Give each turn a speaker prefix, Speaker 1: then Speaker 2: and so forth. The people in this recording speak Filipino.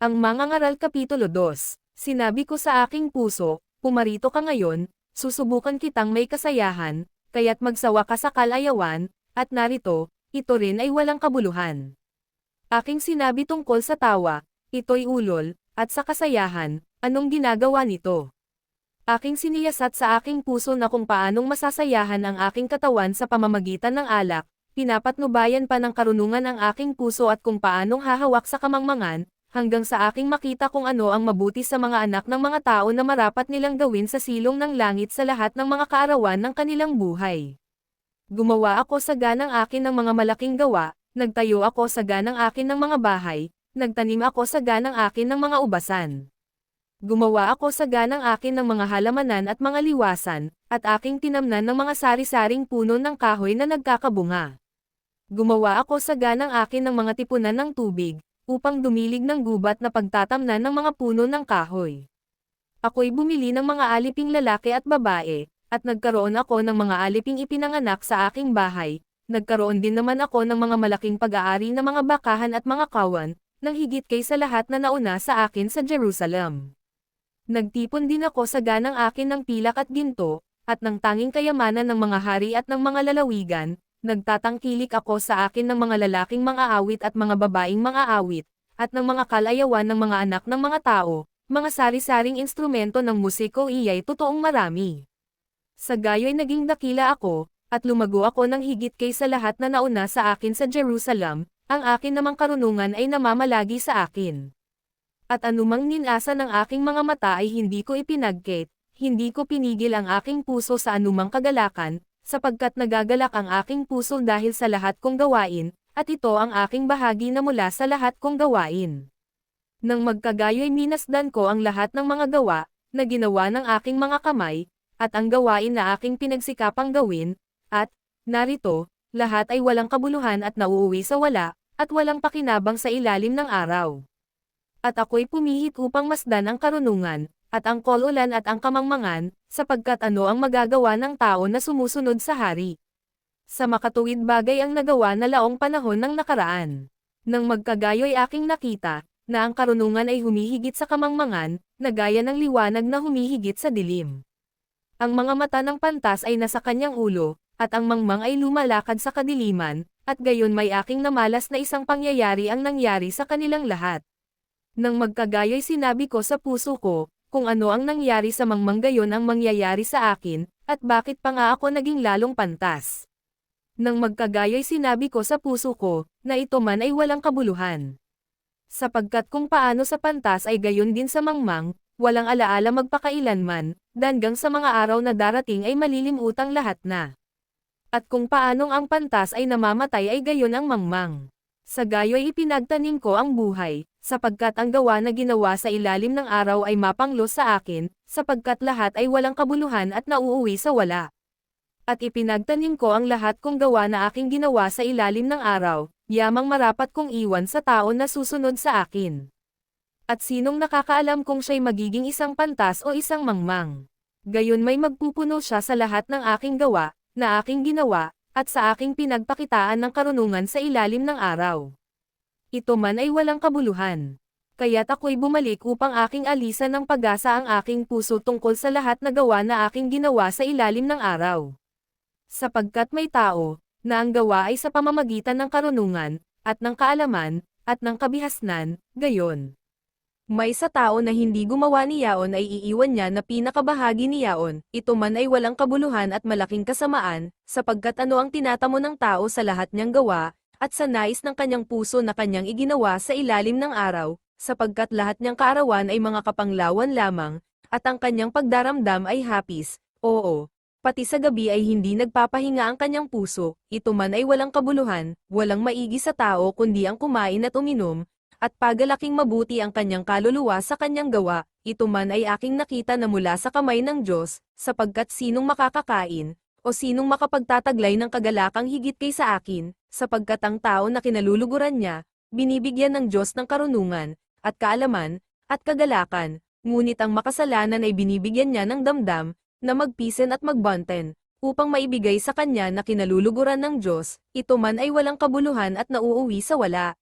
Speaker 1: Ang Mangangaral Kapitulo 2. Sinabi ko sa aking puso, pumarito ka ngayon, susubukan kitang may kasayahan, kaya't magsawa ka sa kalayawan, at narito, ito rin ay walang kabuluhan. Aking sinabi tungkol sa tawa, ito'y ulol, at sa kasayahan, anong ginagawa nito? Aking siniyasat sa aking puso na kung paanong masasayahan ang aking katawan sa pamamagitan ng alak, pinapatnubayan pa ng karunungan ang aking puso at kung paanong hahawak sa kamangmangan, hanggang sa aking makita kung ano ang mabuti sa mga anak ng mga tao na marapat nilang gawin sa silong ng langit sa lahat ng mga kaarawan ng kanilang buhay. Gumawa ako sa ganang akin ng mga malaking gawa, nagtayo ako sa ganang akin ng mga bahay, nagtanim ako sa ganang akin ng mga ubasan. Gumawa ako sa ganang akin ng mga halamanan at mga liwasan, at aking tinamnan ng mga sari-saring puno ng kahoy na nagkakabunga. Gumawa ako sa ganang akin ng mga tipunan ng tubig, upang dumilig ng gubat na pagtatamnan ng mga puno ng kahoy. Ako'y bumili ng mga aliping lalaki at babae, at nagkaroon ako ng mga aliping ipinanganak sa aking bahay, nagkaroon din naman ako ng mga malaking pag-aari na mga bakahan at mga kawan, nang higit kay sa lahat na nauna sa akin sa Jerusalem. Nagtipon din ako sa ganang akin ng pilak at ginto, at ng tanging kayamanan ng mga hari at ng mga lalawigan, nagtatangkilik ako sa akin ng mga lalaking mga awit at mga babaeng mga awit, at ng mga kalayawan ng mga anak ng mga tao, mga sari-saring instrumento ng musiko iyay totoong marami. Sa gayo'y naging dakila ako, at lumago ako ng higit kay sa lahat na nauna sa akin sa Jerusalem, ang akin namang karunungan ay namamalagi sa akin. At anumang ninasa ng aking mga mata ay hindi ko ipinagkit, hindi ko pinigil ang aking puso sa anumang kagalakan, sapagkat nagagalak ang aking puso dahil sa lahat kong gawain, at ito ang aking bahagi na mula sa lahat kong gawain. Nang magkagayo'y minasdan ko ang lahat ng mga gawa, na ginawa ng aking mga kamay, at ang gawain na aking pinagsikapang gawin, at, narito, lahat ay walang kabuluhan at nauuwi sa wala, at walang pakinabang sa ilalim ng araw. At ako'y pumihit upang masdan ang karunungan, at ang kol-ulan at ang kamangmangan, sapagkat ano ang magagawa ng tao na sumusunod sa hari. Sa makatuwid bagay ang nagawa na laong panahon ng nakaraan. Nang magkagayo'y aking nakita, na ang karunungan ay humihigit sa kamangmangan, na gaya ng liwanag na humihigit sa dilim. Ang mga mata ng pantas ay nasa kanyang ulo, at ang mangmang ay lumalakad sa kadiliman, at gayon may aking namalas na isang pangyayari ang nangyari sa kanilang lahat. Nang magkagayo'y sinabi ko sa puso ko, kung ano ang nangyari sa mangmang gayon ang mangyayari sa akin, at bakit pa nga ako naging lalong pantas. Nang magkagayo'y sinabi ko sa puso ko, na ito man ay walang kabuluhan. Sapagkat kung paano sa pantas ay gayon din sa mangmang, walang alaala magpakailanman, hanggang sa mga araw na darating ay malilimutang lahat na. At kung paanong ang pantas ay namamatay ay gayon ang mangmang. Sa gayo'y ipinagtanim ko ang buhay, sapagkat ang gawa na ginawa sa ilalim ng araw ay mapanglos sa akin, sapagkat lahat ay walang kabuluhan at nauuwi sa wala. At ipinagtanim ko ang lahat kong gawa na aking ginawa sa ilalim ng araw, yamang marapat kong iwan sa tao na susunod sa akin. At sinong nakakaalam kung siya'y magiging isang pantas o isang mangmang? Gayon may magpupuno siya sa lahat ng aking gawa, na aking ginawa, at sa aking pinagpakitaan ng karunungan sa ilalim ng araw. Ito man ay walang kabuluhan. Kaya't ako'y bumalik upang aking alisan ng pag-asa ang aking puso tungkol sa lahat na gawa na aking ginawa sa ilalim ng araw. Sapagkat may tao, na ang gawa ay sa pamamagitan ng karunungan, at ng kaalaman, at ng kabihasnan, gayon. May sa tao na hindi gumawa ni yaon ay iiwan niya na pinakabahagi ni yaon, ito man ay walang kabuluhan at malaking kasamaan, sapagkat ano ang tinatamo ng tao sa lahat niyang gawa, at sa nais ng kanyang puso na kanyang iginawa sa ilalim ng araw, sapagkat lahat niyang kaarawan ay mga kapanglawan lamang, at ang kanyang pagdaramdam ay hapis, oo, pati sa gabi ay hindi nagpapahinga ang kanyang puso, ito man ay walang kabuluhan, walang maigi sa tao kundi ang kumain at uminom, at pagalaking mabuti ang kanyang kaluluwa sa kanyang gawa, ito man ay aking nakita na mula sa kamay ng Diyos, sapagkat sinong makakakain, o sinong makapagtataglay ng kagalakang higit kay sa akin, sapagkat ang tao na kinaluluguran niya, binibigyan ng Diyos ng karunungan, at kaalaman, at kagalakan, ngunit ang makasalanan ay binibigyan niya ng damdam, na magpisen at magbanten, upang maibigay sa kanya na kinaluluguran ng Diyos, ito man ay walang kabuluhan at nauuwi sa wala.